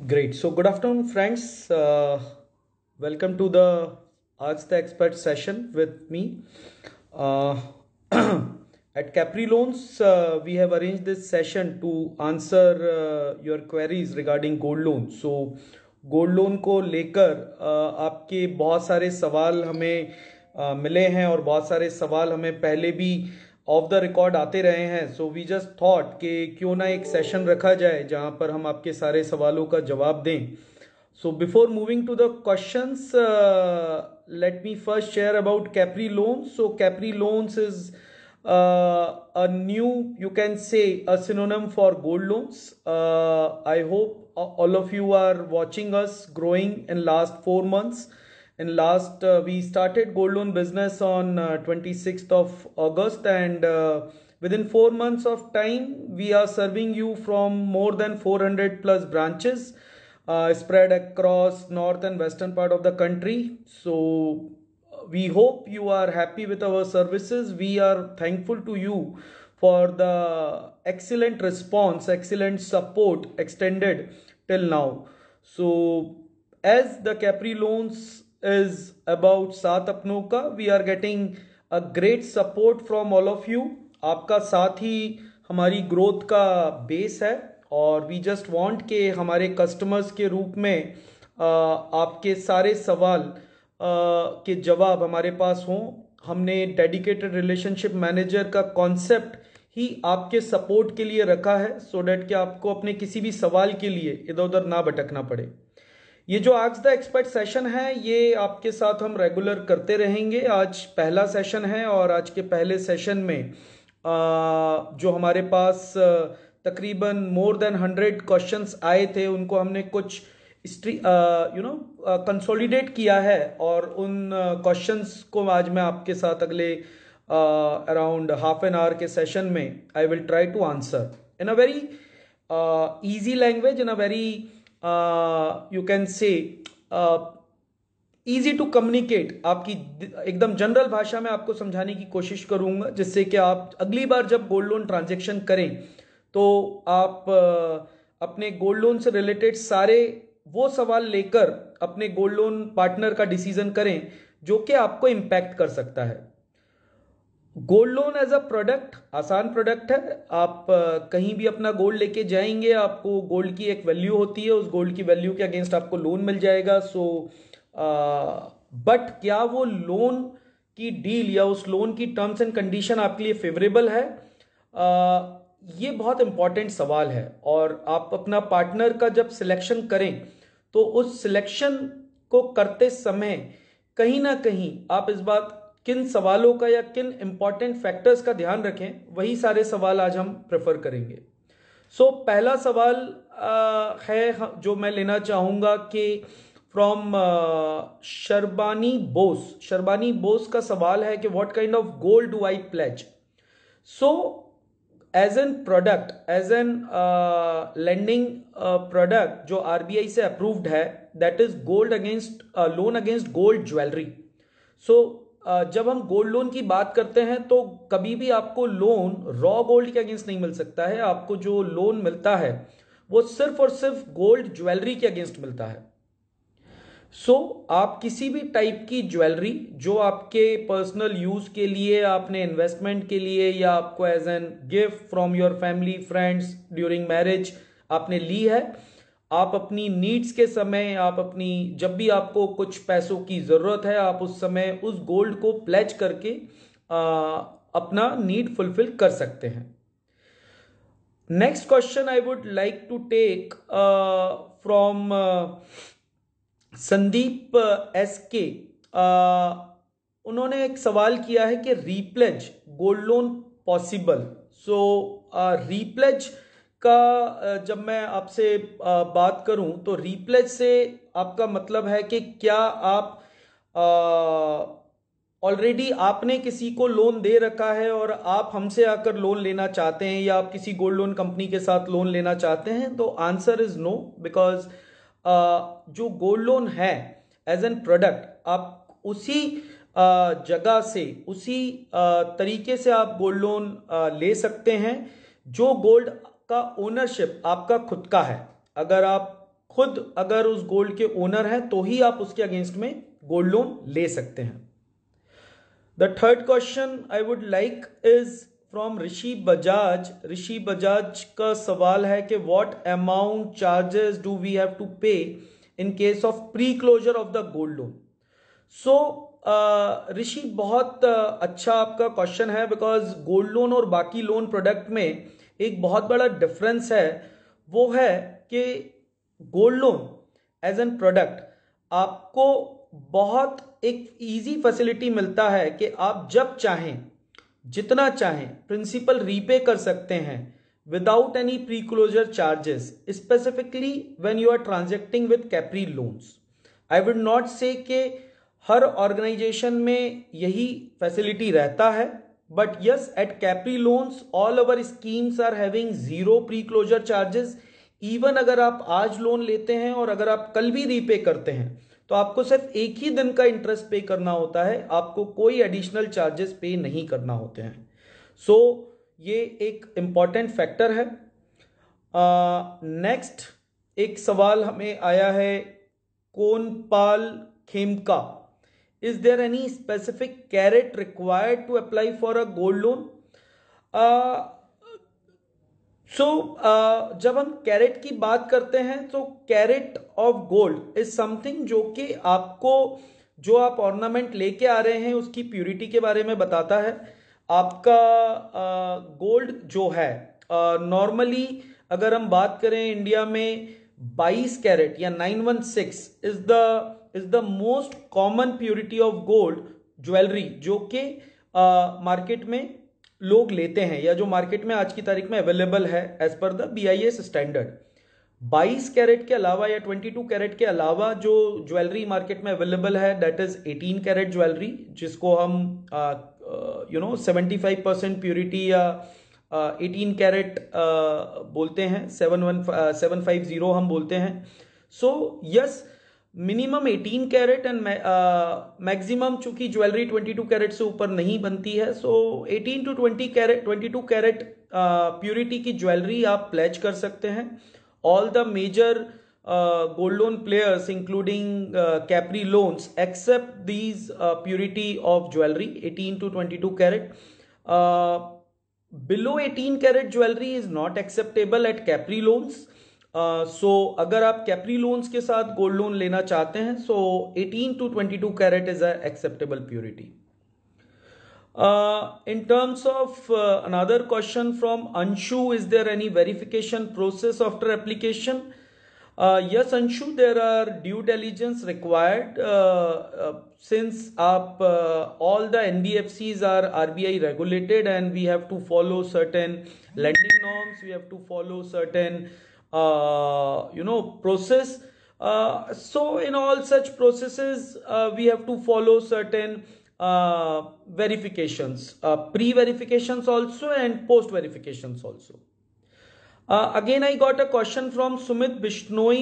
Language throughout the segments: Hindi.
Great. So, good afternoon, friends. Welcome to the Ask the Expert session with me. Uh, at Capri Loans, we have arranged this session to answer your queries regarding gold loan. So, gold loan को लेकर आपके बहुत सारे सवाल हमें मिले हैं और बहुत सारे सवाल हमें पहले भी ऑफ द रिकॉर्ड आते रहे हैं. सो वी जस्ट थॉट कि क्यों ना एक सेशन रखा जाए जहां पर हम आपके सारे सवालों का जवाब दें. So before moving to the questions, let me first share about Capri Loans. So Capri Loans is a new, you can say, a synonym for gold loans. I hope all of you are watching us growing in last 4 months. In last, we started gold loan business on 26th of August, and within 4 months of time, we are serving you from more than 400 plus branches spread across north and western part of the country. So we hope you are happy with our services. We are thankful to you for the excellent response, excellent support extended till now. So as the Capri Loans is about साथ अपनों का, we are getting a great support from all of you. आपका साथ ही हमारी ग्रोथ का बेस है और वी जस्ट वांट के हमारे कस्टमर्स के रूप में आपके सारे सवाल के जवाब हमारे पास हों. हमने डेडिकेटेड रिलेशनशिप मैनेजर का कॉन्सेप्ट ही आपके सपोर्ट के लिए रखा है, सो डैट कि आपको अपने किसी भी सवाल के लिए इधर उधर ना भटकना पड़े. ये जो आस्क द एक्सपर्ट सेशन है, ये आपके साथ हम रेगुलर करते रहेंगे. आज पहला सेशन है और आज के पहले सेशन में जो हमारे पास तकरीबन मोर देन 100 क्वेश्चंस आए थे, उनको हमने कुछ कंसोलिडेट किया है और उन क्वेश्चंस को आज मैं आपके साथ अगले अराउंड हाफ एन आवर के सेशन में I will try to answer in a very easy language, in a very you can say easy to communicate. आपकी एकदम जनरल भाषा में आपको समझाने की कोशिश करूंगा, जिससे कि आप अगली बार जब गोल्ड लोन ट्रांजेक्शन करें तो आप अपने गोल्ड लोन से रिलेटेड सारे वो सवाल लेकर अपने गोल्ड लोन पार्टनर का डिसीजन करें जो कि आपको इम्पैक्ट कर सकता है. Gold loan as a product आसान प्रोडक्ट है. आप कहीं भी अपना गोल्ड लेके जाएंगे, आपको गोल्ड की एक वैल्यू होती है, उस गोल्ड की वैल्यू के अगेंस्ट आपको लोन मिल जाएगा. सो बट क्या वो लोन की डील या उस लोन की टर्म्स एंड कंडीशन आपके लिए फेवरेबल है, ये बहुत इंपॉर्टेंट सवाल है. और आप अपना पार्टनर का जब सिलेक्शन करें तो उस सिलेक्शन को करते समय कहीं ना कहीं आप इस बात किन सवालों का या किन इंपॉर्टेंट फैक्टर्स का ध्यान रखें, वही सारे सवाल आज हम प्रेफर करेंगे. सो पहला सवाल है जो मैं लेना चाहूंगा कि फ्रॉम शर्बानी बोस. शर्बानी बोस का सवाल है कि what kind of gold do I pledge. So as an product, as an lending product जो आरबीआई से अप्रूव्ड है, that is gold against loan against gold jewellery. So जब हम गोल्ड लोन की बात करते हैं तो कभी भी आपको लोन रॉ गोल्ड के अगेंस्ट नहीं मिल सकता है. आपको जो लोन मिलता है वो सिर्फ और सिर्फ गोल्ड ज्वेलरी के अगेंस्ट मिलता है. सो आप किसी भी टाइप की ज्वेलरी जो आपके पर्सनल यूज के लिए, आपने इन्वेस्टमेंट के लिए या आपको as an gift from your family friends during marriage आपने ली है, आप अपनी नीड्स के समय, आप अपनी जब भी आपको कुछ पैसों की जरूरत है, आप उस समय उस गोल्ड को प्लेज करके अपना नीड फुलफिल कर सकते हैं. Next question I would like to take from Sandeep S K. उन्होंने एक सवाल किया है कि repledge gold loan possible. So repledge का जब मैं आपसे बात करूं तो रीप्लेज से आपका मतलब है कि क्या आप ऑलरेडी आपने किसी को लोन दे रखा है और आप हमसे आकर लोन लेना चाहते हैं, या आप किसी गोल्ड लोन कंपनी के साथ लोन लेना चाहते हैं. तो आंसर इज नो, बिकॉज जो गोल्ड लोन है एज एन प्रोडक्ट, आप उसी जगह से, उसी तरीके से आप गोल्ड लोन ले सकते हैं जो गोल्ड का ओनरशिप आपका खुद का है. अगर आप खुद अगर उस गोल्ड के ओनर हैं तो ही आप उसके अगेंस्ट में गोल्ड लोन ले सकते हैं। The third question I would like is from Rishi Bajaj. Rishi Bajaj का सवाल है कि what amount charges do we have to pay in case of pre closure of the gold loan. So Rishi बहुत अच्छा आपका क्वेश्चन है, बिकॉज गोल्ड लोन और बाकी लोन प्रोडक्ट में एक बहुत बड़ा डिफरेंस है। वो है कि gold loan as an product आपको बहुत एक इजी फैसिलिटी मिलता है कि आप जब चाहें जितना चाहें प्रिंसिपल रीपे कर सकते हैं without any pre closure charges, specifically when you are transacting with Capri loans. I would not say कि हर ऑर्गेनाइजेशन में यही फैसिलिटी रहता है, but yes, at Capri loans all our schemes are having zero pre closure charges. Even अगर आप आज लोन लेते हैं और अगर आप कल भी रीपे करते हैं तो आपको सिर्फ एक ही दिन का इंटरेस्ट पे करना होता है, आपको कोई एडिशनल चार्जेस पे नहीं करना होते हैं। सो ये एक इंपॉर्टेंट फैक्टर है। नेक्स्ट एक सवाल हमें आया है Konpal Khemka. Is there any specific carat required to apply for a gold loan? जब हम कैरेट की बात करते हैं तो carat of gold is something जो कि आपको जो आप ऑर्नामेंट लेके आ रहे हैं उसकी प्यूरिटी के बारे में बताता है। आपका गोल्ड जो है नॉर्मली अगर हम बात करें इंडिया में 22 कैरेट या 916 is the most common purity of gold jewellery जो कि मार्केट में लोग लेते हैं या जो मार्केट में आज की तारीख में अवेलेबल है as per the BIS standard. 22 carat के अलावा या 22 कैरेट के अलावा जो ज्वेलरी मार्केट में अवेलेबल है दैट इज 18 कैरेट ज्वेलरी, जिसको हम 75% प्यूरिटी या 18 कैरेट बोलते हैं, 750 हम बोलते हैं। So yes, minimum 18 carat and maximum चूंकि ज्वेलरी 22 कैरेट से ऊपर नहीं बनती है, सो 18 to 22 कैरेट प्यूरिटी की ज्वेलरी आप प्लेज कर सकते हैं। All the major gold loan players including Capri loans accept these purity of jewellery 18 to 22 carat. Below 18 carat jewellery is not acceptable at Capri loans. So अगर आप कैप्री लोन्स के साथ गोल्ड लोन लेना चाहते हैं so 18 to 22 carat is a acceptable purity. In terms of another question from Anshu, is there any verification process after application? Yes Anshu, there are due diligence required since all the NBFCs are RBI regulated and we have to follow certain lending norms, we have to follow certain process. So in all such processes we have to follow certain verifications, pre-verifications also and post-verifications also. Again I got a question from Sumit Bishnoi,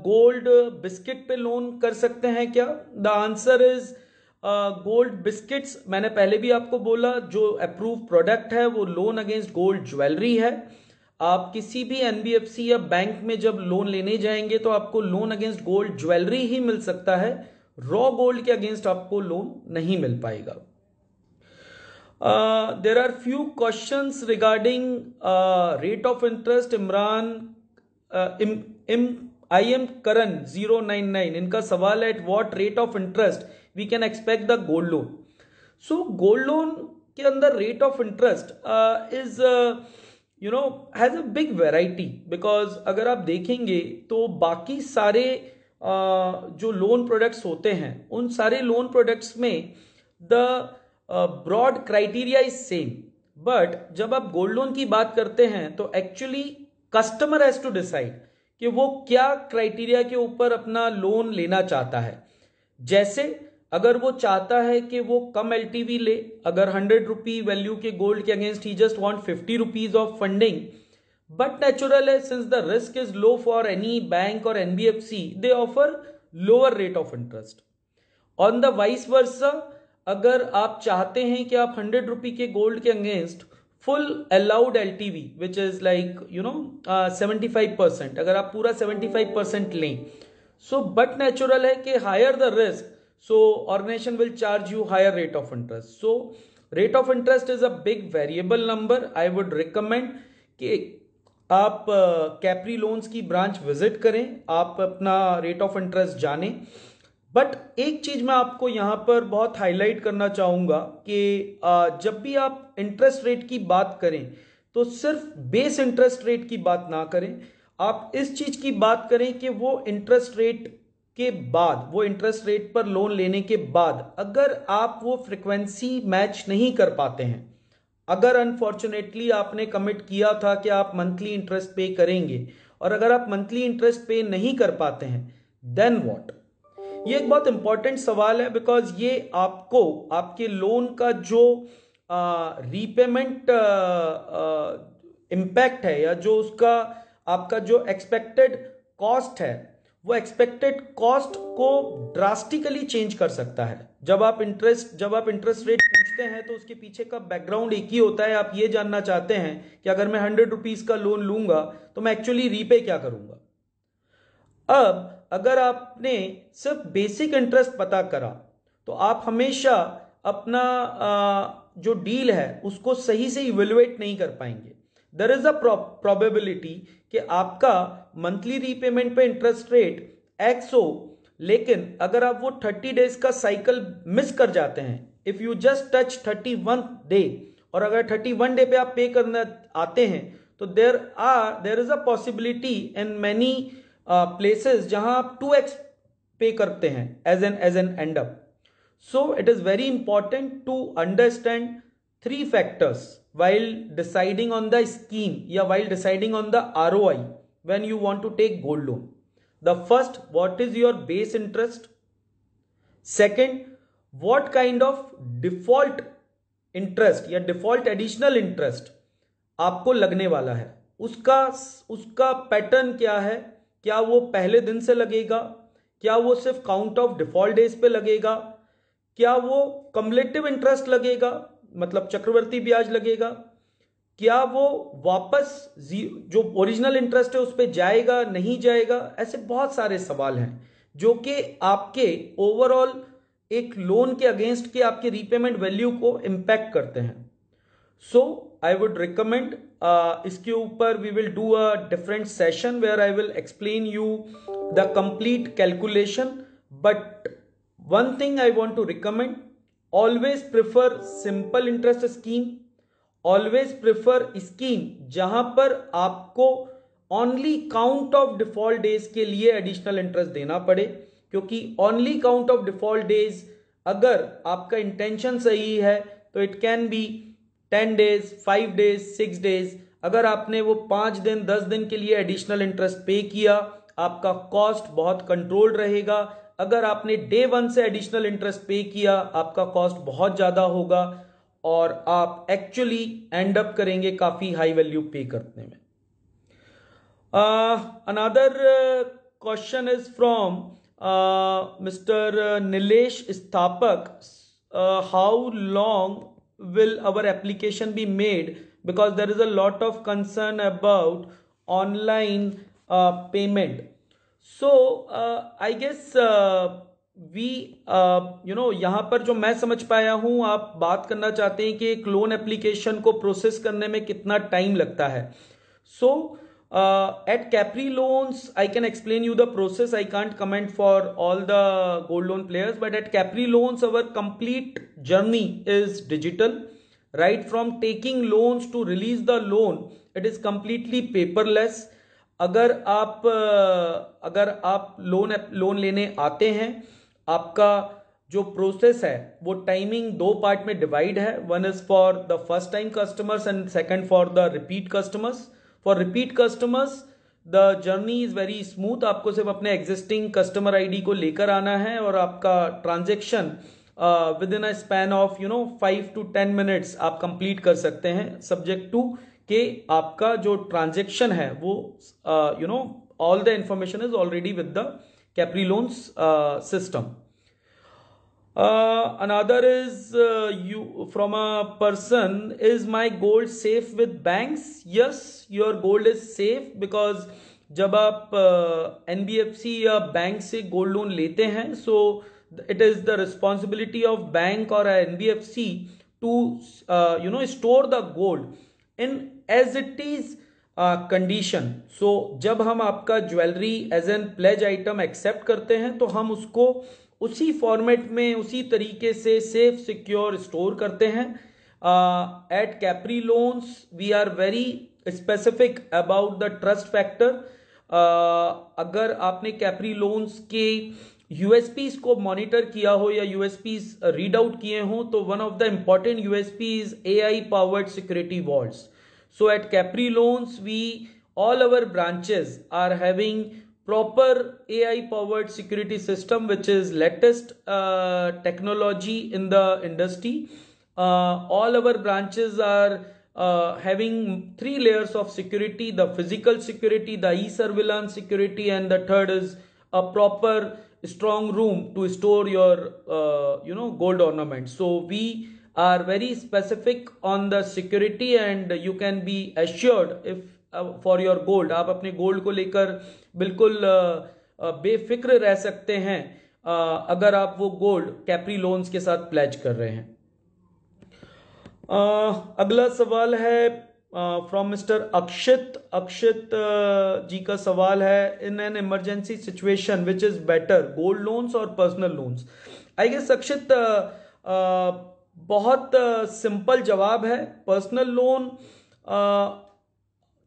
gold biscuit पे लोन कर सकते हैं क्या? The answer is gold biscuits मैंने पहले भी आपको बोला जो अप्रूव प्रोडक्ट है वो लोन अगेंस्ट गोल्ड ज्वेलरी है। आप किसी भी NBFC या बैंक में जब लोन लेने जाएंगे तो आपको लोन अगेंस्ट गोल्ड ज्वेलरी ही मिल सकता है, रॉ गोल्ड के अगेंस्ट आपको लोन नहीं मिल पाएगा। There are few questions regarding rate of interest. Imran I am Karan 099 इनका सवाल है, at what rate of interest we can expect the gold loan. So gold loan के अंदर rate of interest is has a big variety, because अगर आप देखेंगे तो बाकी सारे जो लोन प्रोडक्ट्स होते हैं उन सारे लोन प्रोडक्ट्स में the broad criteria is same, but जब आप गोल्ड लोन की बात करते हैं तो actually customer has to decide कि वो क्या क्राइटेरिया के ऊपर अपना लोन लेना चाहता है। जैसे अगर वो चाहता है कि वो कम LTV ले, अगर 100 रुपी वैल्यू के गोल्ड के against he just want 50 rupees of funding, but natural है since the risk is low for any bank or NBFC they offer lower rate of interest. On the vice versa, अगर आप चाहते हैं कि आप 100 रुपी के गोल्ड के against full allowed LTV which is like 75%, अगर आप पूरा 75% लें, सो बट नेचुरल है कि higher the risk, so organization will charge you higher rate of interest. So rate of interest is a big variable number. I would recommend कि आप कैप्री लोन्स की ब्रांच विजिट करें, आप अपना रेट ऑफ इंटरेस्ट जानें. बट एक चीज मैं आपको यहां पर बहुत हाईलाइट करना चाहूंगा कि जब भी आप इंटरेस्ट रेट की बात करें तो सिर्फ बेस इंटरेस्ट रेट की बात ना करें. आप इस चीज की बात करें कि वो इंटरेस्ट रेट के बाद, वो इंटरेस्ट रेट पर लोन लेने के बाद अगर आप वो फ्रिक्वेंसी मैच नहीं कर पाते हैं, अगर अनफॉर्चुनेटली आपने कमिट किया था कि आप मंथली इंटरेस्ट पे करेंगे और अगर आप मंथली इंटरेस्ट पे नहीं कर पाते हैं, देन व्हाट. ये एक बहुत इंपॉर्टेंट सवाल है, बिकॉज ये आपको आपके लोन का जो रीपेमेंट इम्पैक्ट है या जो उसका आपका जो एक्सपेक्टेड कॉस्ट है, वो एक्सपेक्टेड कॉस्ट को ड्रास्टिकली चेंज कर सकता है. जब आप इंटरेस्ट रेट पूछते हैं तो उसके पीछे का बैकग्राउंड एक ही होता है. आप ये जानना चाहते हैं कि अगर मैं 100 रुपीज का लोन लूंगा तो मैं एक्चुअली रीपे क्या करूंगा. अब अगर आपने सिर्फ बेसिक इंटरेस्ट पता करा तो आप हमेशा अपना जो डील है उसको सही से इवेल्युएट नहीं कर पाएंगे. देयर इज अ प्रोबेबिलिटी कि आपका मंथली रीपेमेंट पे इंटरेस्ट रेट एक्स हो, लेकिन अगर आप वो 30 डेज का साइकिल मिस कर जाते हैं, if you just touch 31 day, और अगर 31 डे पे आप पे करना आते हैं तो there is a possibility in many places जहां आप 2x पे करते हैं as an end up. So it is very important to understand 3 factors while deciding on the scheme या while deciding on the ROI when you want to take gold loan. The first, what is your base interest? Second, what kind of default interest या default additional interest आपको लगने वाला है, उसका पैटर्न क्या है. क्या वो पहले दिन से लगेगा, क्या वो सिर्फ काउंट ऑफ डिफॉल्ट डेज पे लगेगा, क्या वो कम्युलेटिव इंटरेस्ट लगेगा, मतलब चक्रवर्ती ब्याज लगेगा, क्या वो वापस जो ओरिजिनल इंटरेस्ट है उस पर जाएगा नहीं जाएगा. ऐसे बहुत सारे सवाल हैं जो कि आपके ओवरऑल एक लोन के अगेंस्ट के आपके रीपेमेंट वैल्यू को इंपैक्ट करते हैं. सो आई वुड रिकमेंड इसके ऊपर we will do a different session where I will explain you the complete calculation. But one thing I want to recommend, always prefer simple interest scheme, always prefer scheme जहां पर आपको only count of default days के लिए additional interest देना पड़े, क्योंकि only count of default days अगर आपका intention सही है तो it can be 10 days, 5 days, 6 days. अगर आपने वो 5 दिन 10 दिन के लिए additional interest पे किया, आपका cost बहुत controlled रहेगा. अगर आपने डे 1 से एडिशनल इंटरेस्ट पे किया, आपका कॉस्ट बहुत ज्यादा होगा और आप एक्चुअली एंड अप करेंगे काफी हाई वैल्यू पे करने में. Another question is from mister Nilesh Sthapak. How long will our application be made because there is a lot of concern about online payment. So I guess we यहाँ पर जो मैं समझ पाया हूँ, आप बात करना चाहते हैं कि एक लोन एप्लीकेशन को प्रोसेस करने में कितना टाइम लगता है. So at Capri Loans I can explain you the process. I can't comment for all the gold loan players, but at Capri Loans our complete journey is digital. Right from taking loans to release the loan, it is completely paperless. अगर आप लोन लेने आते हैं, आपका जो प्रोसेस है वो टाइमिंग 2 पार्ट में डिवाइड है. One is for the first time customers and second for the repeat customers. For repeat customers the journey is very smooth. आपको सिर्फ अपने एग्जिस्टिंग कस्टमर आईडी को लेकर आना है और आपका transaction with in a span of 5 to 10 minutes आप कंप्लीट कर सकते हैं, सब्जेक्ट टू कि आपका जो ट्रांजेक्शन है वो all the information is already with the Capri loans system. Another is you from a person, is my gold safe with banks? Yes, your gold is safe because जब आप NBFC या बैंक से गोल्ड लोन लेते हैं, so it is the responsibility of bank or a NBFC to store the gold in as it is condition. So जब हम आपका jewellery as an pledge item accept करते हैं तो हम उसको उसी फॉर्मेट में उसी तरीके से सेफ सिक्योर स्टोर करते हैं. At Capri loans we are very specific about the trust factor. अगर आपने कैप्री लोन्स के यूएसपीज को मॉनिटर किया हो या यूएसपीज रीड आउट किए हो तो one of the important USP is AI powered security vaults. So at Capri Loans, all our branches are having proper AI powered security system, which is latest technology in the industry. All our branches are having 3 layers of security: the physical security, the e-surveillance security, and the third is a proper strong room to store your gold ornaments. So we are very specific on the security and you can be assured if for your gold, आप अपने गोल्ड को लेकर बिल्कुल बेफिक्र रह सकते हैं अगर आप वो गोल्ड कैप्री लोन्स के साथ प्लेज कर रहे हैं. अगला सवाल है फ्रॉम मिस्टर अक्षित जी का सवाल है, in an emergency situation which is better, gold loans और personal loans? I guess Akshit बहुत सिंपल जवाब है. पर्सनल लोन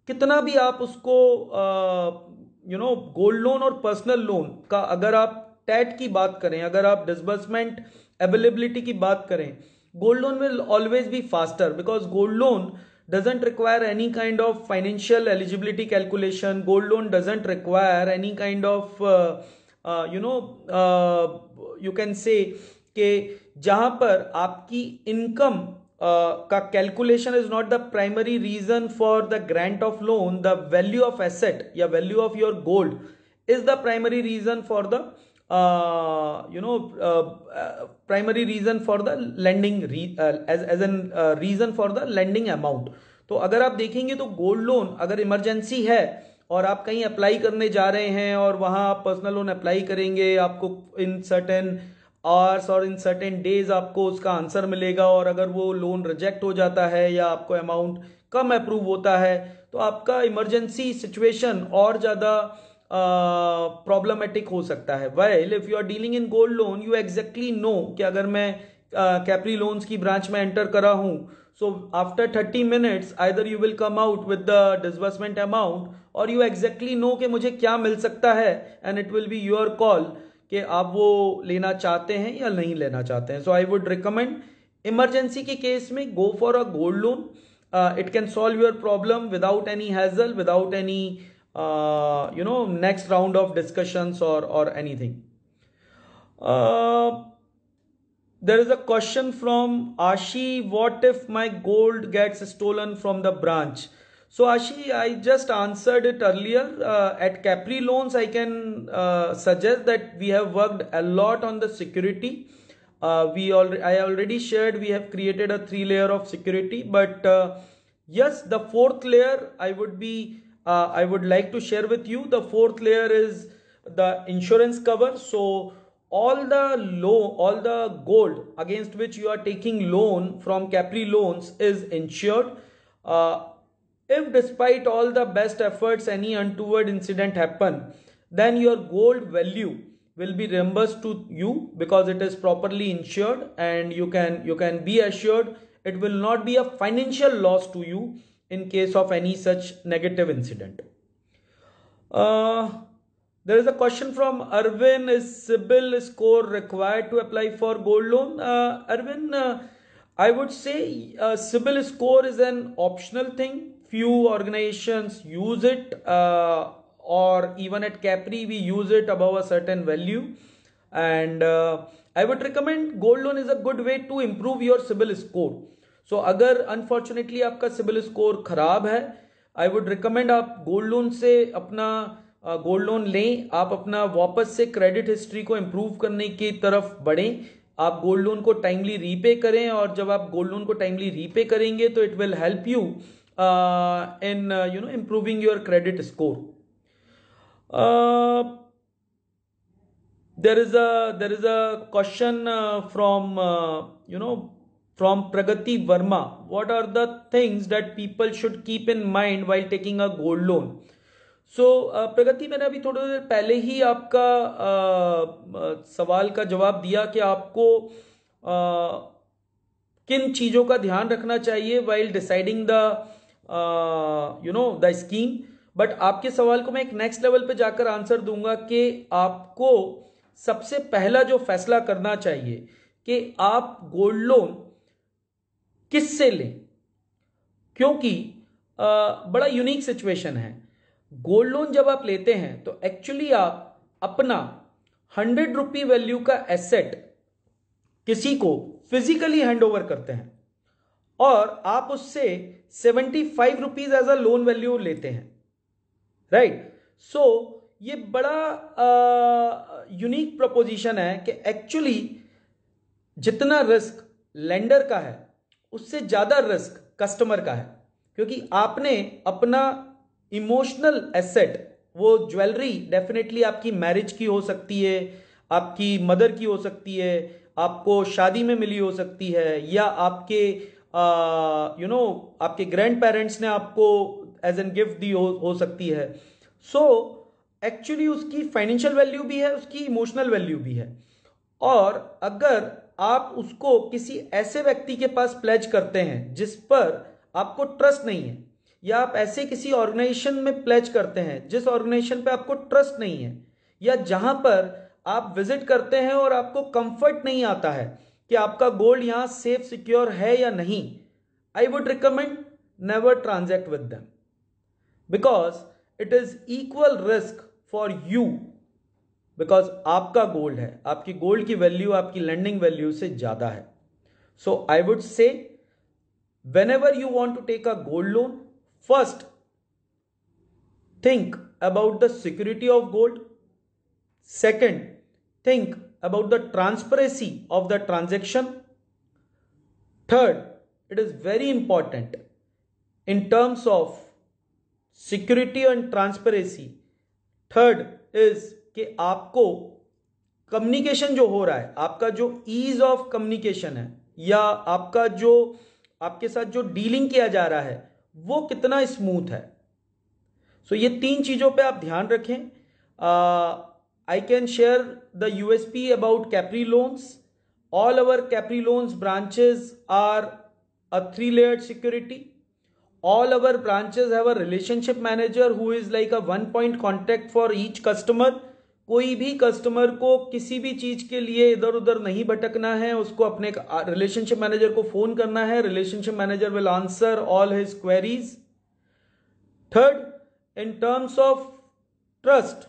कितना भी आप उसको गोल्ड लोन और पर्सनल लोन का अगर आप टैट की बात करें, अगर आप डिसबर्समेंट अवेलेबिलिटी की बात करें, gold loan will always be faster because gold loan doesn't require any kind of financial eligibility calculation. Gold loan doesn't require any kind of you can say कि जहां पर आपकी इनकम का calculation is not the primary reason for the grant of loan, the value of asset या value of your gold is the primary reason for the primary reason for the lending as an reason for the lending amount. तो अगर आप देखेंगे तो गोल्ड लोन अगर इमरजेंसी है और आप कहीं अप्लाई करने जा रहे हैं और वहां आप पर्सनल लोन अप्लाई करेंगे, आपको इन सर्टेन आवर्स और इन सर्टेन डेज आपको उसका आंसर मिलेगा, और अगर वो लोन रिजेक्ट हो जाता है या आपको अमाउंट कम अप्रूव होता है तो आपका इमरजेंसी सिचुएशन और ज्यादा प्रॉब्लमेटिक हो सकता है. While if you are dealing in gold loan you exactly know कि अगर मैं कैप्री लोन्स की ब्रांच में एंटर करा हूं, so after 30 minutes either you will come out with the disbursement amount और यू एग्जैक्टली नो कि मुझे क्या मिल सकता है, and it will be your call कि आप वो लेना चाहते हैं या नहीं लेना चाहते हैं. सो आई वुड रिकमेंड इमरजेंसी के केस में go for a gold loan. It can solve your problem without any hassle, without any next round of discussions or anything. There is a question from Ashi, what if my gold gets stolen from the branch? So Ashi, I just answered it earlier. At Capri Loans I can suggest that we have worked a lot on the security. I already shared we have created a 3 layer of security, but yes, the 4th layer I would like to share with you. The 4th layer is the insurance cover. So all the gold against which you are taking loan from Capri Loans is insured. If despite all the best efforts any untoward incident happen, then your gold value will be reimbursed to you because it is properly insured, and you can be assured it will not be a financial loss to you in case of any such negative incident. There is a question from Arvin, is CIBIL score required to apply for gold loan? Arvin, I would say CIBIL score is an optional thing. Few organizations use it, or even at Capri we use it above a certain value, and I would recommend gold loan is a good way to improve your CIBIL score. सो अगर अनफॉर्चुनेटली आपका सिबिल स्कोर खराब है, आई वुड रिकमेंड आप गोल्ड लोन से अपना गोल्ड लोन लें, आप अपना वापस से क्रेडिट हिस्ट्री को इम्प्रूव करने की तरफ बढ़ें. आप गोल्ड लोन को टाइमली रीपे करें, और जब आप गोल्ड लोन को टाइमली रीपे करेंगे तो it will help you in improving your credit score. There is a question from Pragati Verma. What are the things that people should keep in mind while taking a gold loan? So प्रगति, मैंने अभी थोड़ी देर पहले ही आपका सवाल का जवाब दिया कि आपको किन चीजों का ध्यान रखना चाहिए while deciding the scheme. But आपके सवाल को मैं एक नेक्स्ट लेवल पे जाकर आंसर दूंगा कि आपको सबसे पहला जो फैसला करना चाहिए कि आप गोल्ड लोन किससे लें, क्योंकि बड़ा यूनिक सिचुएशन है. गोल्ड लोन जब आप लेते हैं तो एक्चुअली आप अपना 100 रुपी वैल्यू का एसेट किसी को फिजिकली हैंड ओवर करते हैं और आप उससे 75 rupees as a loan value लेते हैं, राइट. सो ये बड़ा यूनिक प्रपोजिशन है कि एक्चुअली जितना रिस्क लेंडर का है उससे ज्यादा रिस्क कस्टमर का है, क्योंकि आपने अपना इमोशनल एसेट, वो ज्वेलरी डेफिनेटली आपकी मैरिज की हो सकती है, आपकी मदर की हो सकती है, आपको शादी में मिली हो सकती है, या आपके आपके ग्रैंड पेरेंट्स ने आपको एज एन गिफ्ट दी हो सकती है. सो एक्चुअली उसकी फाइनेंशियल वैल्यू भी है, उसकी इमोशनल वैल्यू भी है. और अगर आप उसको किसी ऐसे व्यक्ति के पास प्लेज करते हैं जिस पर आपको ट्रस्ट नहीं है, या आप ऐसे किसी ऑर्गेनाइजेशन में प्लेज करते हैं जिस ऑर्गेनाइजेशन पे आपको ट्रस्ट नहीं है, या जहां पर आप विजिट करते हैं और आपको कंफर्ट नहीं आता है कि आपका गोल्ड यहां सेफ सिक्योर है या नहीं, I would recommend never transact with them, because it is equal risk for you, because आपका गोल्ड है, आपकी गोल्ड की वैल्यू आपकी लेंडिंग वैल्यू से ज्यादा है. So I would say whenever you want to take a gold loan, first think about the security of gold. Second, think about the transparency of the transaction. Third, it is very important in terms of security and transparency. Third is कि आपको कम्युनिकेशन जो हो रहा है, आपका जो ईज ऑफ कम्युनिकेशन है, या आपका जो आपके साथ जो डीलिंग किया जा रहा है वो कितना स्मूथ है. सो ये तीन चीजों पे आप ध्यान रखें. I can share the USP about Capri loans. All our Capri loans branches are a 3-layered security. All our branches have a relationship manager who is like a one point contact for each customer. कोई भी कस्टमर को किसी भी चीज के लिए इधर उधर नहीं भटकना है, उसको अपने रिलेशनशिप मैनेजर को फोन करना है. Relationship manager will answer all his queries. Third, in terms of trust,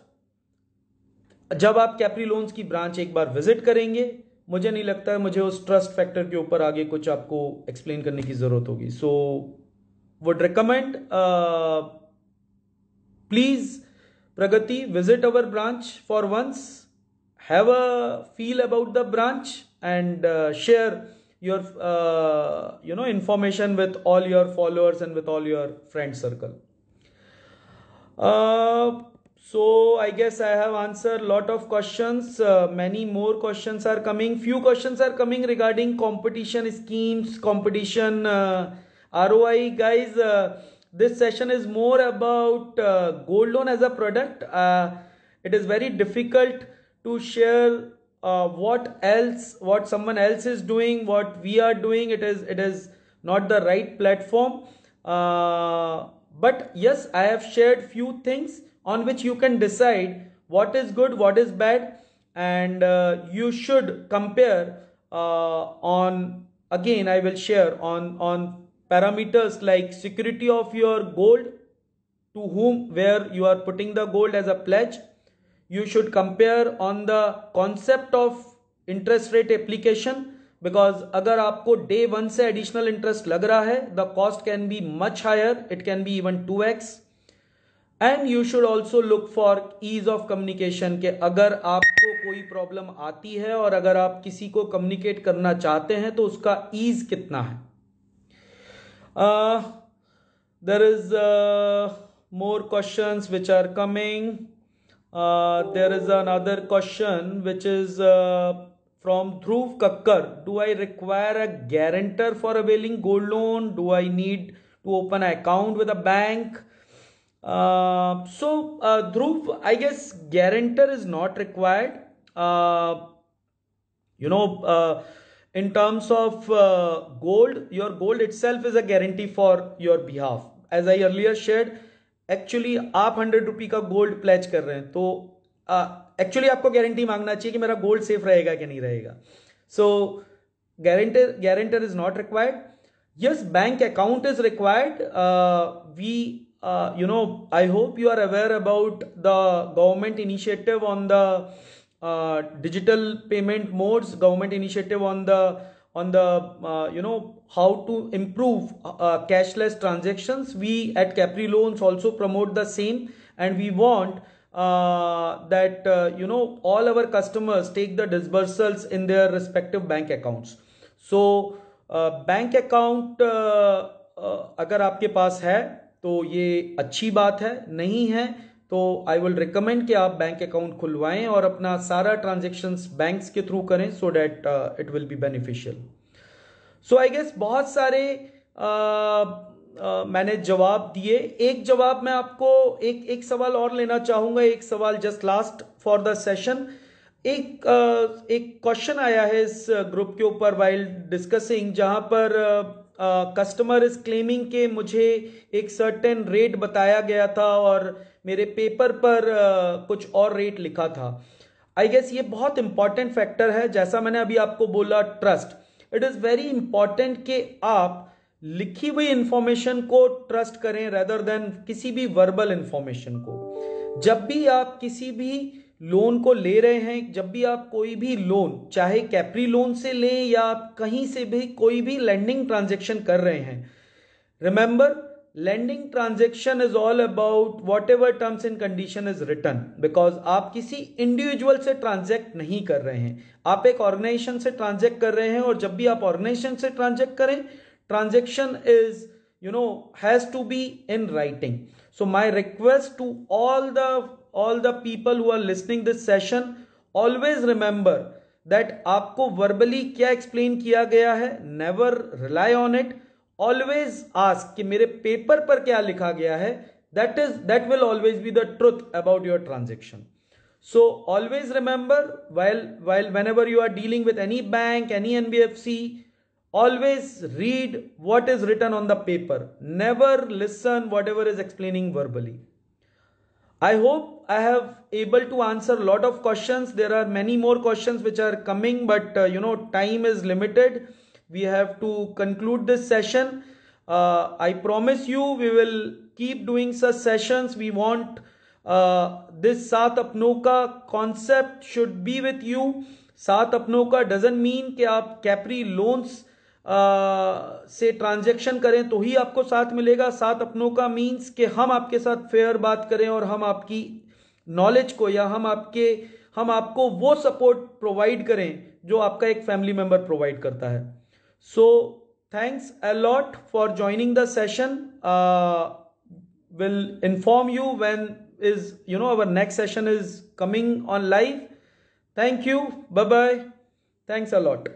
जब आप कैप्री लोन्स की ब्रांच एक बार विजिट करेंगे, मुझे नहीं लगता है मुझे उस ट्रस्ट फैक्टर के ऊपर आगे कुछ आपको एक्सप्लेन करने की जरूरत होगी. So would recommend please Pragati, visit our branch for once, have a feel about the branch, and share your information with all your followers and with all your friend circle. So I guess I have answered lot of questions. Many more questions are coming. Few questions are coming regarding competition schemes, competition ROI. Guys, this session is more about gold loan as a product. It is very difficult to share what someone else is doing, what we are doing. It is not the right platform. But yes, I have shared few things on which you can decide what is good, what is bad, and you should compare again I will share on parameters like security of your gold, to whom, where you are putting the gold as a pledge. You should compare on the concept of interest rate application, because अगर आपको day 1 से additional interest लग रहा है, the cost can be much higher, it can be even 2x. And you should also look for ease of communication, के अगर आपको कोई प्रॉब्लम आती है और अगर आप किसी को कम्युनिकेट करना चाहते हैं तो उसका ईज कितना है. There is more questions which are coming. There is another question which is from Dhruv Kakkar. Do I require a guarantor for availing gold loan? Do I need to open an account with a bank? Dhruv, I guess guarantor is not required. In terms of gold, your gold itself is a guarantee for your behalf. As I earlier shared, actually आप 100 रुपी का गोल्ड प्लेज कर रहे हैं तो एक्चुअली आपको गारंटी मांगना चाहिए कि मेरा गोल्ड सेफ रहेगा कि नहीं रहेगा. सो guarantor is not required. Yes, bank account is required. I hope you are aware about the government initiative on the digital payment modes, government initiative on the how to improve cashless transactions. We at Capri Loans also promote the same, and we want that all our customers take the disbursals in their respective bank accounts. So bank account अगर आपके पास है तो ये अच्छी बात है, नहीं है तो आई विल रिकमेंड कि आप बैंक अकाउंट खुलवाएं और अपना सारा ट्रांजेक्शन्स बैंक्स के थ्रू करें so that it will be beneficial. So I guess बहुत सारे मैंने जवाब दिए. एक जवाब मैं आपको एक सवाल और लेना चाहूंगा, एक सवाल just last for the session. एक क्वेश्चन आया है इस ग्रुप के ऊपर वाइल डिस्कसिंग, जहां पर कस्टमर इज क्लेमिंग के मुझे एक सर्टेन रेट बताया गया था और मेरे पेपर पर कुछ और रेट लिखा था. आई गेस ये बहुत इंपॉर्टेंट फैक्टर है. जैसा मैंने अभी आपको बोला, trust. It is very important कि आप लिखी हुई इंफॉर्मेशन को ट्रस्ट करें रेदर देन किसी भी वर्बल इंफॉर्मेशन को. जब भी आप किसी भी लोन को ले रहे हैं, जब भी आप कोई भी लोन, चाहे कैप्री लोन से लें या आप कहीं से भी कोई भी लेंडिंग ट्रांजेक्शन कर रहे हैं, remember lending transaction is all about whatever terms and condition is written, because आप किसी इंडिविजुअल से ट्रांजेक्ट नहीं कर रहे हैं, आप एक ऑर्गेनाइजेशन से ट्रांजेक्ट कर रहे हैं. और जब भी आप ऑर्गेनाइजेशन से ट्रांजेक्ट करें, transaction is has to be in writing. So my request to all the people who are listening this session, always remember that आपको verbally क्या explain किया गया है, never rely on it. Always ask कि मेरे पेपर पर क्या लिखा गया है. that will always be the truth about your transaction. So always remember, while whenever you are dealing with any bank, any NBFC, always read what is written on the paper. Never listen whatever is explaining verbally. I hope I have able to answer a lot of questions. There are many more questions which are coming, but time is limited. We have to conclude this session. I promise you we will keep doing such sessions. We want this सात अपनों का concept should be with you. सात अपनों का doesn't mean कि आप कैप्री लोन्स से ट्रांजैक्शन करें तो ही आपको साथ मिलेगा. साथ अपनों का मींस कि हम आपके साथ फेयर बात करें और हम आपकी नॉलेज को या हम आपको वो सपोर्ट प्रोवाइड करें जो आपका एक फैमिली मेंबर प्रोवाइड करता है. So thanks a lot for joining the session. Will inform you when is our next session is coming on live. Thank you. Bye bye. Thanks a lot.